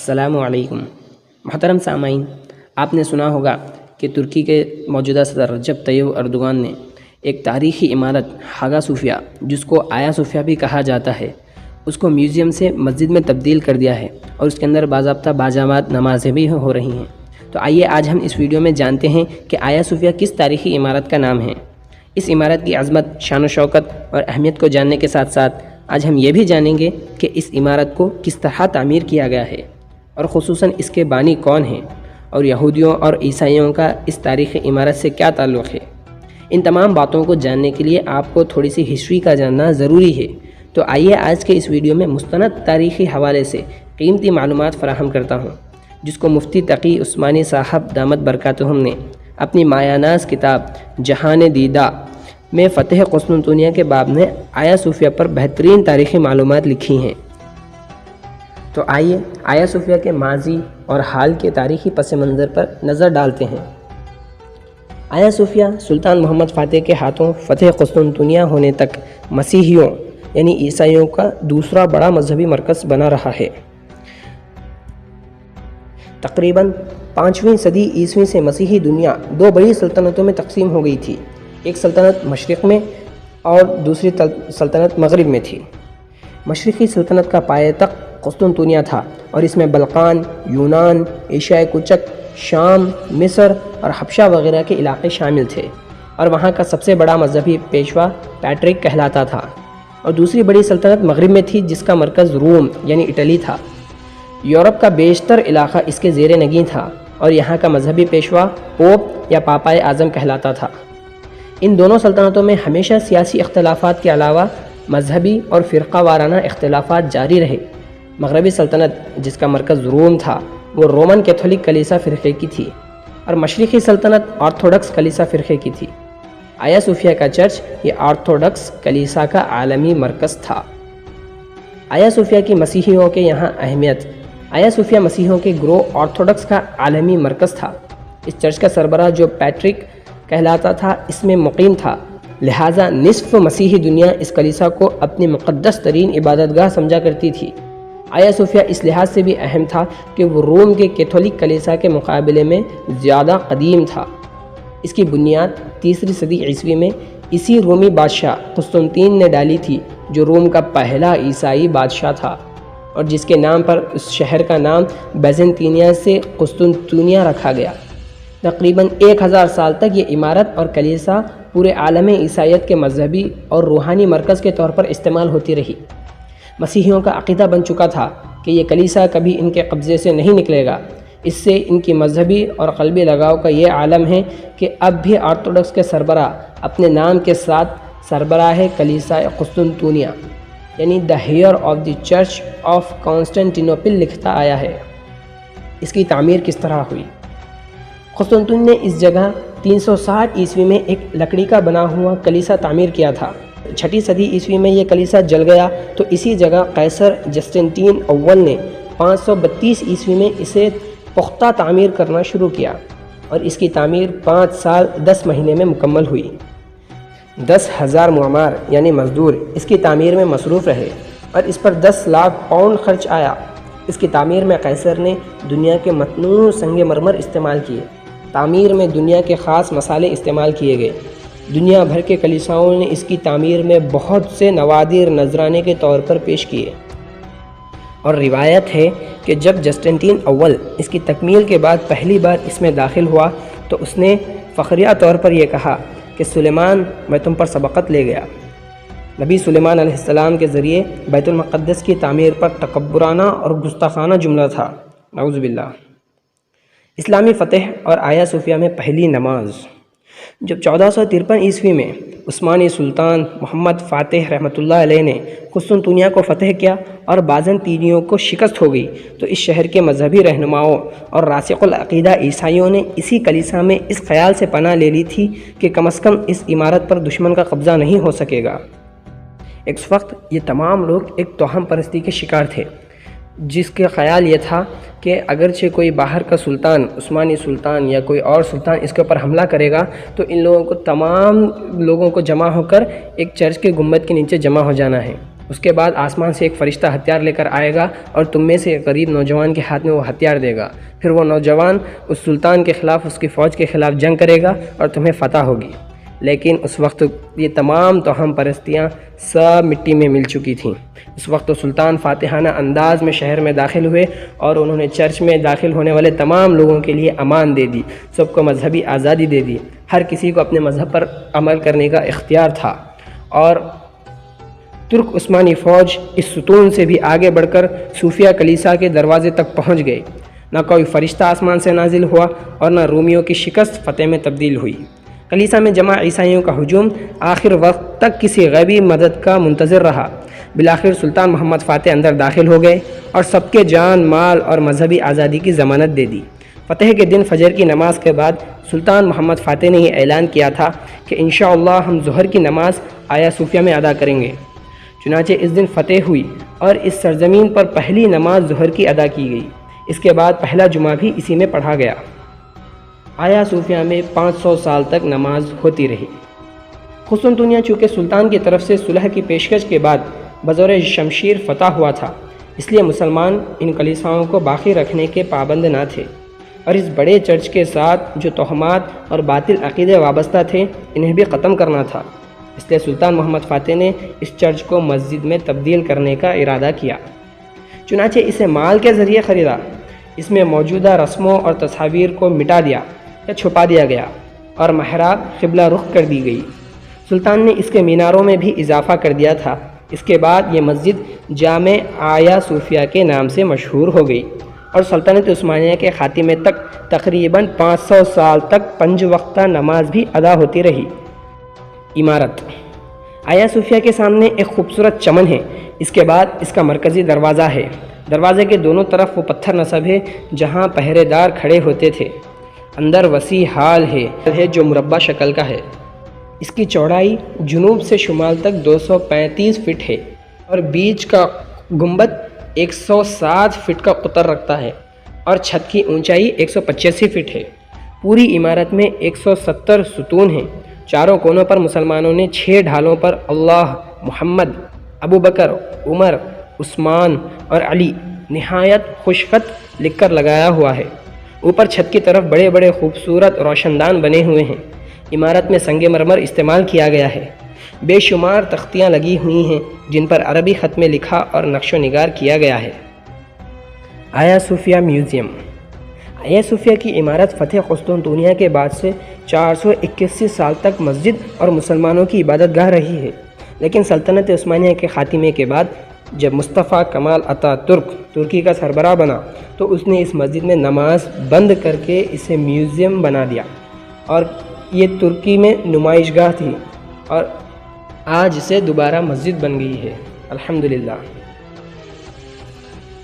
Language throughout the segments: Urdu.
السلام علیکم محترم سامعین، آپ نے سنا ہوگا کہ ترکی کے موجودہ صدر رجب طیب اردوغان نے ایک تاریخی عمارت ہاگا صوفیہ، جس کو آیا صوفیہ بھی کہا جاتا ہے، اس کو میوزیم سے مسجد میں تبدیل کر دیا ہے اور اس کے اندر باضابطہ باجامات نمازیں بھی ہو رہی ہیں۔ تو آئیے آج ہم اس ویڈیو میں جانتے ہیں کہ آیا صوفیہ کس تاریخی عمارت کا نام ہے۔ اس عمارت کی عظمت، شان و شوکت اور اہمیت کو جاننے کے ساتھ ساتھ آج ہم یہ بھی جانیں گے کہ اس عمارت کو کس طرح تعمیر کیا گیا ہے اور خصوصاً اس کے بانی کون ہیں اور یہودیوں اور عیسائیوں کا اس تاریخی عمارت سے کیا تعلق ہے۔ ان تمام باتوں کو جاننے کے لیے آپ کو تھوڑی سی ہسٹری کا جاننا ضروری ہے۔ تو آئیے آج کے اس ویڈیو میں مستند تاریخی حوالے سے قیمتی معلومات فراہم کرتا ہوں، جس کو مفتی تقی عثمانی صاحب دامت برکاتہم نے اپنی مایہ ناز کتاب جہان دیدہ میں فتح قسطنطنیہ کے باب میں آیا صوفیہ پر بہترین تاریخی معلومات لکھی ہیں۔ تو آئیے آیا صوفیہ کے ماضی اور حال کے تاریخی پس منظر پر نظر ڈالتے ہیں۔ آیا صوفیہ سلطان محمد فاتح کے ہاتھوں فتح قسطنطنیہ ہونے تک مسیحیوں یعنی عیسائیوں کا دوسرا بڑا مذہبی مرکز بنا رہا ہے۔ تقریباً 5ویں صدی عیسوی سے مسیحی دنیا دو بڑی سلطنتوں میں تقسیم ہو گئی تھی، ایک سلطنت مشرق میں اور دوسری سلطنت مغرب میں تھی۔ مشرقی سلطنت کا پایہ تخت قسطنطنیہ تھا اور اس میں بلقان، یونان، ایشیائے کوچک، شام، مصر اور حبشہ وغیرہ کے علاقے شامل تھے، اور وہاں کا سب سے بڑا مذہبی پیشوا پیٹرک کہلاتا تھا۔ اور دوسری بڑی سلطنت مغرب میں تھی، جس کا مرکز روم یعنی اٹلی تھا۔ یورپ کا بیشتر علاقہ اس کے زیر نگین تھا اور یہاں کا مذہبی پیشوا پوپ یا پاپائے اعظم کہلاتا تھا۔ ان دونوں سلطنتوں میں ہمیشہ سیاسی اختلافات کے علاوہ مذہبی اور فرقہ وارانہ اختلافات جاری رہے۔ مغربی سلطنت، جس کا مرکز روم تھا، وہ رومن کیتھولک کلیسا فرقے کی تھی، اور مشرقی سلطنت آرتھوڈکس کلیسا فرقے کی تھی۔ آیا صوفیہ کا چرچ یہ آرتھوڈکس کلیسا کا عالمی مرکز تھا۔ آیا صوفیہ کی مسیحیوں کے یہاں اہمیت۔ آیا صوفیہ مسیحیوں کے گروہ آرتھوڈکس کا عالمی مرکز تھا۔ اس چرچ کا سربراہ جو پیٹرک کہلاتا تھا اس میں مقیم تھا، لہٰذا نصف مسیحی دنیا اس کلیسا کو اپنی مقدس ترین عبادت گاہ سمجھا کرتی تھی۔ آیا صوفیہ اس لحاظ سے بھی اہم تھا کہ وہ روم کے کیتھولک کلیسا کے مقابلے میں زیادہ قدیم تھا۔ اس کی بنیاد 3 صدی عیسوی میں اسی رومی بادشاہ قسطنطین نے ڈالی تھی، جو روم کا پہلا عیسائی بادشاہ تھا، اور جس کے نام پر اس شہر کا نام بیزنطینیہ سے قسطنطنیہ رکھا گیا۔ تقریباً 1000 سال تک یہ عمارت اور کلیسا پورے عالم عیسائیت کے مذہبی اور روحانی مرکز کے طور پر استعمال ہوتی رہی۔ مسیحیوں کا عقیدہ بن چکا تھا کہ یہ کلیسا کبھی ان کے قبضے سے نہیں نکلے گا۔ اس سے ان کی مذہبی اور قلبی لگاؤ کا یہ عالم ہے کہ اب بھی آرتھوڈکس کے سربراہ اپنے نام کے ساتھ سربراہ کلیسا قسطنطنیہ یعنی the heir of the church of Constantinople لکھتا آیا ہے۔ اس کی تعمیر کس طرح ہوئی؟ قسطنطین نے اس جگہ 360 عیسوی میں ایک لکڑی کا بنا ہوا کلیسا تعمیر کیا تھا۔ 6 صدی عیسوی میں یہ کلیسا جل گیا تو اسی جگہ قیصر جسٹنٹین اول نے 532 عیسوی میں اسے پختہ تعمیر کرنا شروع کیا، اور اس کی تعمیر 5 سال 10 مہینے میں مکمل ہوئی۔ 10,000 معمار یعنی مزدور اس کی تعمیر میں مصروف رہے اور اس پر 10 لاکھ پاؤنڈ خرچ آیا۔ اس کی تعمیر میں قیصر نے دنیا کے متنوع سنگ مرمر استعمال کیے۔ تعمیر میں دنیا کے خاص مصالحے استعمال کیے گئے۔ دنیا بھر کے کلیساؤں نے اس کی تعمیر میں بہت سے نوادر نذرانے کے طور پر پیش کیے، اور روایت ہے کہ جب جسٹنٹین اول اس کی تکمیل کے بعد پہلی بار اس میں داخل ہوا تو اس نے فخریہ طور پر یہ کہا کہ سلیمان، میں تم پر سبقت لے گیا۔ نبی سلیمان علیہ السلام کے ذریعے بیت المقدس کی تعمیر پر تکبرانہ اور گستاخانہ جملہ تھا، نعوذ باللہ۔ اسلامی فتح اور آیا صوفیہ میں پہلی نماز۔ جب 1453 عیسوی میں عثمانی سلطان محمد فاتح رحمۃ اللہ علیہ نے قسطنطنیہ کو فتح کیا اور بازنطینیوں کو شکست ہو گئی، تو اس شہر کے مذہبی رہنماؤں اور راسخ العقیدہ عیسائیوں نے اسی کلیسا میں اس خیال سے پناہ لے لی تھی کہ کم از کم اس عمارت پر دشمن کا قبضہ نہیں ہو سکے گا۔ اس وقت یہ تمام لوگ ایک توہم پرستی کے شکار تھے، جس کے خیال یہ تھا کہ اگرچہ کوئی باہر کا سلطان، عثمانی سلطان یا کوئی اور سلطان اس کے اوپر حملہ کرے گا تو ان لوگوں کو، تمام لوگوں کو جمع ہو کر ایک چرچ کے گنبد کے نیچے جمع ہو جانا ہے، اس کے بعد آسمان سے ایک فرشتہ ہتھیار لے کر آئے گا اور تم میں سے ایک غریب نوجوان کے ہاتھ میں وہ ہتھیار دے گا، پھر وہ نوجوان اس سلطان کے خلاف، اس کی فوج کے خلاف جنگ کرے گا اور تمہیں فتح ہوگی۔ لیکن اس وقت یہ تمام توہم پرستیاں سب مٹی میں مل چکی تھیں۔ اس وقت سلطان فاتحانہ انداز میں شہر میں داخل ہوئے اور انہوں نے چرچ میں داخل ہونے والے تمام لوگوں کے لیے امان دے دی، سب کو مذہبی آزادی دے دی، ہر کسی کو اپنے مذہب پر عمل کرنے کا اختیار تھا، اور ترک عثمانی فوج اس ستون سے بھی آگے بڑھ کر صوفیہ کلیسا کے دروازے تک پہنچ گئے۔ نہ کوئی فرشتہ آسمان سے نازل ہوا اور نہ رومیوں کی شکست فتح میں تبدیل ہوئی۔ کلیسا میں جمع عیسائیوں کا ہجوم آخر وقت تک کسی غیبی مدد کا منتظر رہا۔ بالآخر سلطان محمد فاتح اندر داخل ہو گئے اور سب کے جان، مال اور مذہبی آزادی کی ضمانت دے دی۔ فتح کے دن فجر کی نماز کے بعد سلطان محمد فاتح نے یہ اعلان کیا تھا کہ انشاءاللہ ہم ظہر کی نماز آیا صوفیہ میں ادا کریں گے۔ چنانچہ اس دن فتح ہوئی اور اس سرزمین پر پہلی نماز ظہر کی ادا کی گئی۔ اس کے بعد پہلا جمعہ بھی اسی میں پڑھا گیا۔ آیا صوفیہ میں 500 سال تک نماز ہوتی رہی۔ قسطنطنیہ چونکہ سلطان کی طرف سے صلح کی پیشکش کے بعد بزور شمشیر فتح ہوا تھا، اس لیے مسلمان ان کلیساؤں کو باقی رکھنے کے پابند نہ تھے، اور اس بڑے چرچ کے ساتھ جو توہمات اور باطل عقیدے وابستہ تھے انہیں بھی ختم کرنا تھا۔ اس لیے سلطان محمد فاتح نے اس چرچ کو مسجد میں تبدیل کرنے کا ارادہ کیا۔ چنانچہ اسے مال کے ذریعے خریدا، اس میں موجودہ رسموں اور تصاویر کو مٹا دیا یا چھپا دیا گیا اور محراب قبلہ رخ کر دی گئی۔ سلطان نے اس کے میناروں میں بھی اضافہ کر دیا تھا۔ اس کے بعد یہ مسجد جامع آیا صوفیہ کے نام سے مشہور ہو گئی اور سلطنت عثمانیہ کے خاتمے تک تقریباً 500 سال تک 5 وقتہ نماز بھی ادا ہوتی رہی۔ عمارت آیا صوفیہ کے سامنے ایک خوبصورت چمن ہے۔ اس کے بعد اس کا مرکزی دروازہ ہے۔ دروازے کے دونوں طرف وہ پتھر نصب ہے جہاں پہرے دار کھڑے ہوتے تھے۔ اندر وسیع ہال ہے جو مربع شکل کا ہے۔ اس کی چوڑائی جنوب سے شمال تک 235 فٹ ہے اور بیچ کا گنبد 107 فٹ کا قطر رکھتا ہے اور چھت کی اونچائی 185 فٹ ہے۔ پوری عمارت میں 170 ستون ہیں۔ چاروں کونوں پر مسلمانوں نے 6 ڈھالوں پر اللہ، محمد، ابو بکر، عمر، عثمان اور علی نہایت خوشخط لکھ کر لگایا ہوا ہے۔ اوپر چھت کی طرف بڑے بڑے خوبصورت روشن دان بنے ہوئے ہیں۔ عمارت میں سنگ مرمر استعمال کیا گیا ہے۔ بے شمار تختیاں لگی ہوئی ہیں جن پر عربی خط میں لکھا اور نقش و نگار کیا گیا ہے۔ آیا صوفیہ میوزیم آیا صوفیہ کی عمارت فتح قسطنطنیہ کے بعد سے 481 سال تک مسجد اور مسلمانوں کی عبادت گاہ رہی ہے، لیکن سلطنت عثمانیہ کے خاتمے کے بعد جب مصطفیٰ کمال اتا ترک ترکی کا سربراہ بنا تو اس نے اس مسجد میں نماز بند کر کے اسے میوزیم بنا دیا، اور یہ ترکی میں نمائش گاہ تھی اور آج اسے دوبارہ مسجد بن گئی ہے۔ الحمدللہ۔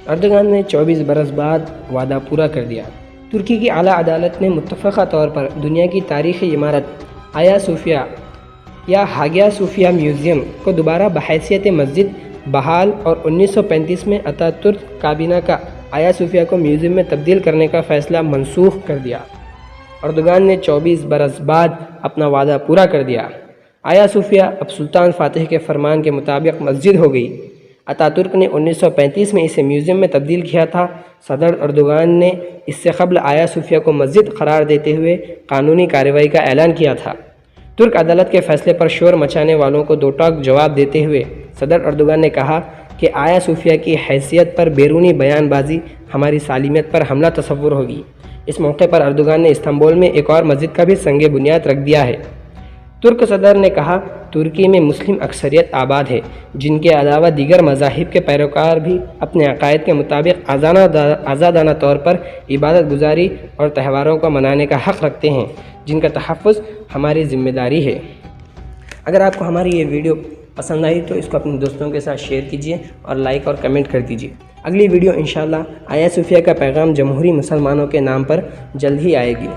اردگان نے 24 برس بعد وعدہ پورا کر دیا۔ ترکی کی اعلیٰ عدالت نے متفقہ طور پر دنیا کی تاریخی عمارت آیا صوفیہ یا ہاگیا صوفیہ میوزیم کو دوبارہ بحیثیت مسجد بحال اور 1935 میں اتا ترک کابینہ کا آیا صوفیہ کو میوزیم میں تبدیل کرنے کا فیصلہ منسوخ کر دیا۔ اردگان نے 24 برس بعد اپنا وعدہ پورا کر دیا۔ آیا صوفیہ اب سلطان فاتح کے فرمان کے مطابق مسجد ہو گئی۔ اتا ترک نے 1935 میں اسے میوزیم میں تبدیل کیا تھا۔ صدر اردگان نے اس سے قبل آیا صوفیہ کو مسجد قرار دیتے ہوئے قانونی کارروائی کا اعلان کیا تھا۔ ترک عدالت کے فیصلے پر شور مچانے والوں کو دو ٹوک جواب دیتے ہوئے صدر اردگان نے کہا کہ آیا صوفیہ کی حیثیت پر بیرونی بیان بازی ہماری سالمیت پر حملہ تصور ہوگی۔ اس موقع پر اردگان نے استنبول میں ایک اور مسجد کا بھی سنگ بنیاد رکھ دیا ہے۔ ترک صدر نے کہا ترکی میں مسلم اکثریت آباد ہے جن کے علاوہ دیگر مذاہب کے پیروکار بھی اپنے عقائد کے مطابق آزادانہ طور پر عبادت گزاری اور تہواروں کو منانے کا حق رکھتے ہیں جن کا تحفظ ہماری ذمہ داری ہے۔ اگر آپ کو ہماری یہ ویڈیو پسند آئی تو اس کو اپنے دوستوں کے ساتھ شیئر کیجیے اور لائک اور کمنٹ کر دیجیے۔ اگلی ویڈیو انشاءاللہ آیا صوفیہ کا پیغام جمہوری مسلمانوں کے نام پر جلد ہی آئے گی۔